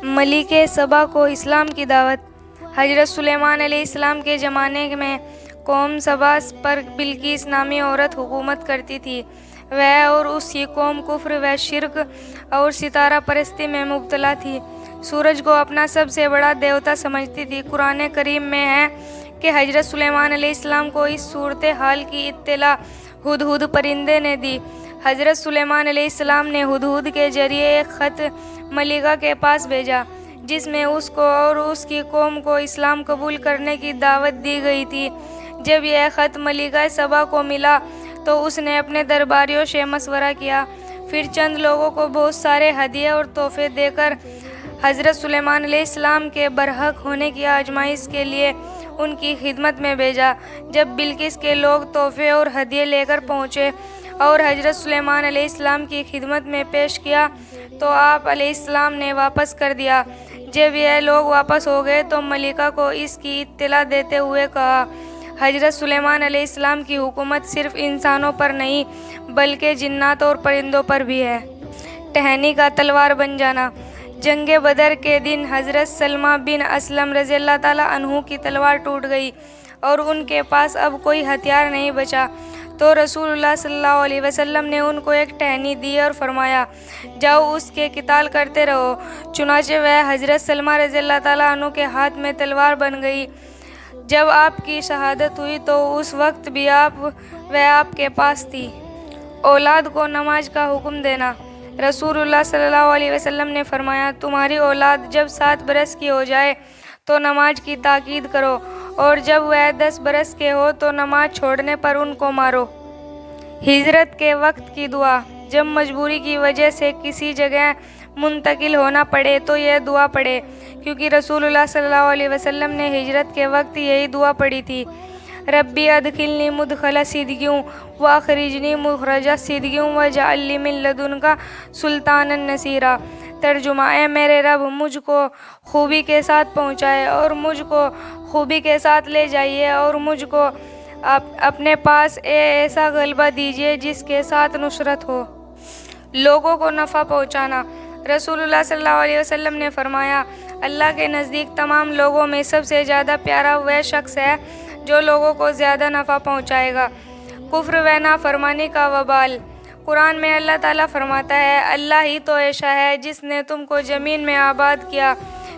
ملک سبا کو اسلام کی دعوت۔ حضرت سلیمان علیہ السلام کے زمانے میں قوم سبا پر بلقیس نامی عورت حکومت کرتی تھی۔ وہ اور اس کی قوم کفر و شرک اور ستارہ پرستی میں مبتلا تھی۔ سورج کو اپنا سب سے بڑا دیوتا سمجھتی تھی۔ قرآن کریم میں ہے کہ حضرت سلیمان علیہ السلام کو اس صورتحال کی اطلاع ہدہد پرندے نے دی۔ حضرت سلیمان علیہ السلام نے ہدہد کے ذریعے ایک خط ملکہ کے پاس بھیجا جس میں اس کو اور اس کی قوم کو اسلام قبول کرنے کی دعوت دی گئی تھی۔ جب یہ خط ملکہ سبا کو ملا تو اس نے اپنے درباریوں سے مشورہ کیا، پھر چند لوگوں کو بہت سارے ہدیے اور تحفے دے کر حضرت سلیمان علیہ السلام کے برحق ہونے کی آزمائش کے لیے ان کی خدمت میں بھیجا۔ جب بلقیس کے لوگ تحفے اور ہدیے لے کر پہنچے اور حضرت سلیمان علیہ السلام کی خدمت میں پیش کیا تو آپ علیہ السلام نے واپس کر دیا۔ جب یہ لوگ واپس ہو گئے تو ملکہ کو اس کی اطلاع دیتے ہوئے کہا، حضرت سلیمان علیہ السلام کی حکومت صرف انسانوں پر نہیں بلکہ جنات اور پرندوں پر بھی ہے۔ ٹہنی کا تلوار بن جانا۔ جنگ بدر کے دن حضرت سلمہ بن اسلم رضی اللہ تعالیٰ عنہ کی تلوار ٹوٹ گئی اور ان کے پاس اب کوئی ہتھیار نہیں بچا، تو رسول اللہ صلی اللہ علیہ وسلم نے ان کو ایک ٹہنی دی اور فرمایا، جاؤ اس کے قتال کرتے رہو۔ چنانچہ وہ حضرت سلمہ رضی اللہ تعالیٰ عنہ کے ہاتھ میں تلوار بن گئی۔ جب آپ کی شہادت ہوئی تو اس وقت بھی وہ آپ کے پاس تھی۔ اولاد کو نماز کا حکم دینا۔ رسول اللہ صلی اللہ علیہ وسلم نے فرمایا، تمہاری اولاد جب 7 برس کی ہو جائے تو نماز کی تاکید کرو، اور جب وہ 10 برس کے ہو تو نماز چھوڑنے پر ان کو مارو۔ ہجرت کے وقت کی دعا۔ جب مجبوری کی وجہ سے کسی جگہ منتقل ہونا پڑے تو یہ دعا پڑھے، کیونکہ رسول اللہ صلی اللہ علیہ وسلم نے ہجرت کے وقت یہی دعا پڑھی تھی، ربی ادخلنی مدخل صدق واخرجنی مخرج صدق واجعل لی من لدنک سلطانا نصیرا۔ ترجمہ: اے میرے رب، مجھ کو خوبی کے ساتھ پہنچائے اور مجھ کو خوبی کے ساتھ لے جائیے، اور مجھ کو اپنے پاس ایسا غلبہ دیجیے جس کے ساتھ نصرت ہو۔ لوگوں کو نفع پہنچانا۔ رسول اللہ صلی اللہ علیہ وسلم نے فرمایا، اللہ کے نزدیک تمام لوگوں میں سب سے زیادہ پیارا وہ شخص ہے جو لوگوں کو زیادہ نفع پہنچائے گا۔ کفر و نافرمانی کا وبال۔ قرآن میں اللہ تعالیٰ فرماتا ہے، اللہ ہی تو ایسا ہے جس نے تم کو زمین میں آباد کیا،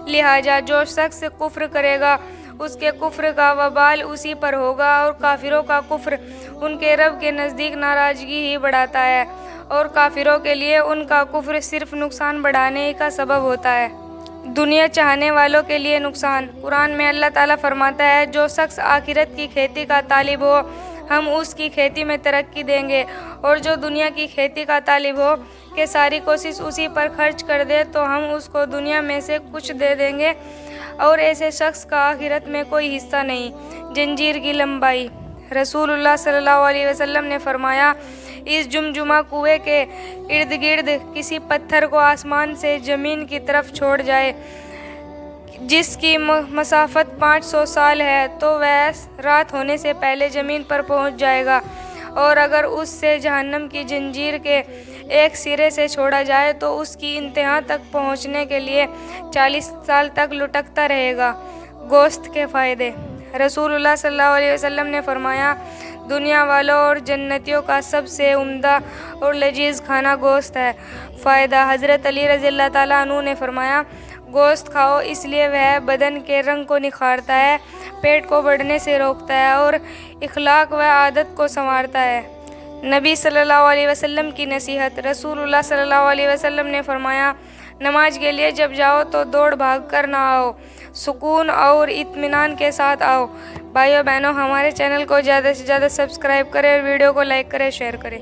لہٰذا جو شخص کفر کرے گا اس کے کفر کا وبال اسی پر ہوگا، اور کافروں کا کفر ان کے رب کے نزدیک ناراضگی ہی بڑھاتا ہے، اور کافروں کے لیے ان کا کفر صرف نقصان بڑھانے کا سبب ہوتا ہے۔ دنیا چاہنے والوں کے لیے نقصان۔ قرآن میں اللہ تعالیٰ فرماتا ہے، جو شخص آخرت کی کھیتی کا طالب ہو ہم اس کی کھیتی میں ترقی دیں گے، اور جو دنیا کی کھیتی کا طالب ہو کہ ساری کوشش اسی پر خرچ کر دے تو ہم اس کو دنیا میں سے کچھ دے دیں گے، اور ایسے شخص کا آخرت میں کوئی حصہ نہیں۔ زنجیر کی لمبائی۔ رسول اللہ صلی اللہ علیہ وسلم نے فرمایا، اس جمجمہ کنویں کے ارد گرد کسی پتھر کو آسمان سے زمین کی طرف چھوڑ جائے جس کی مسافت 500 سال ہے تو وہ رات ہونے سے پہلے زمین پر پہنچ جائے گا، اور اگر اس سے جہنم کی زنجیر کے ایک سرے سے چھوڑا جائے تو اس کی انتہا تک پہنچنے کے لیے 40 سال تک لٹکتا رہے گا۔ گوشت کے فائدے۔ رسول اللہ صلی اللہ علیہ وسلم نے فرمایا، دنیا والوں اور جنتیوں کا سب سے عمدہ اور لذیذ کھانا گوشت ہے۔ فائدہ۔ حضرت علی رضی اللہ تعالیٰ عنہ نے فرمایا، گوشت کھاؤ، اس لیے وہ بدن کے رنگ کو نکھارتا ہے، پیٹ کو بڑھنے سے روکتا ہے اور اخلاق و عادت کو سنوارتا ہے۔ نبی صلی اللہ علیہ وسلم کی نصیحت۔ رسول اللہ صلی اللہ علیہ وسلم نے فرمایا، نماز کے لیے جب جاؤ تو دوڑ بھاگ کر نہ آؤ، سکون اور اطمینان کے ساتھ آؤ۔ بھائیو بہنوں، ہمارے چینل کو زیادہ سے زیادہ سبسکرائب کریں اور ویڈیو کو لائک کریں، شیئر کریں۔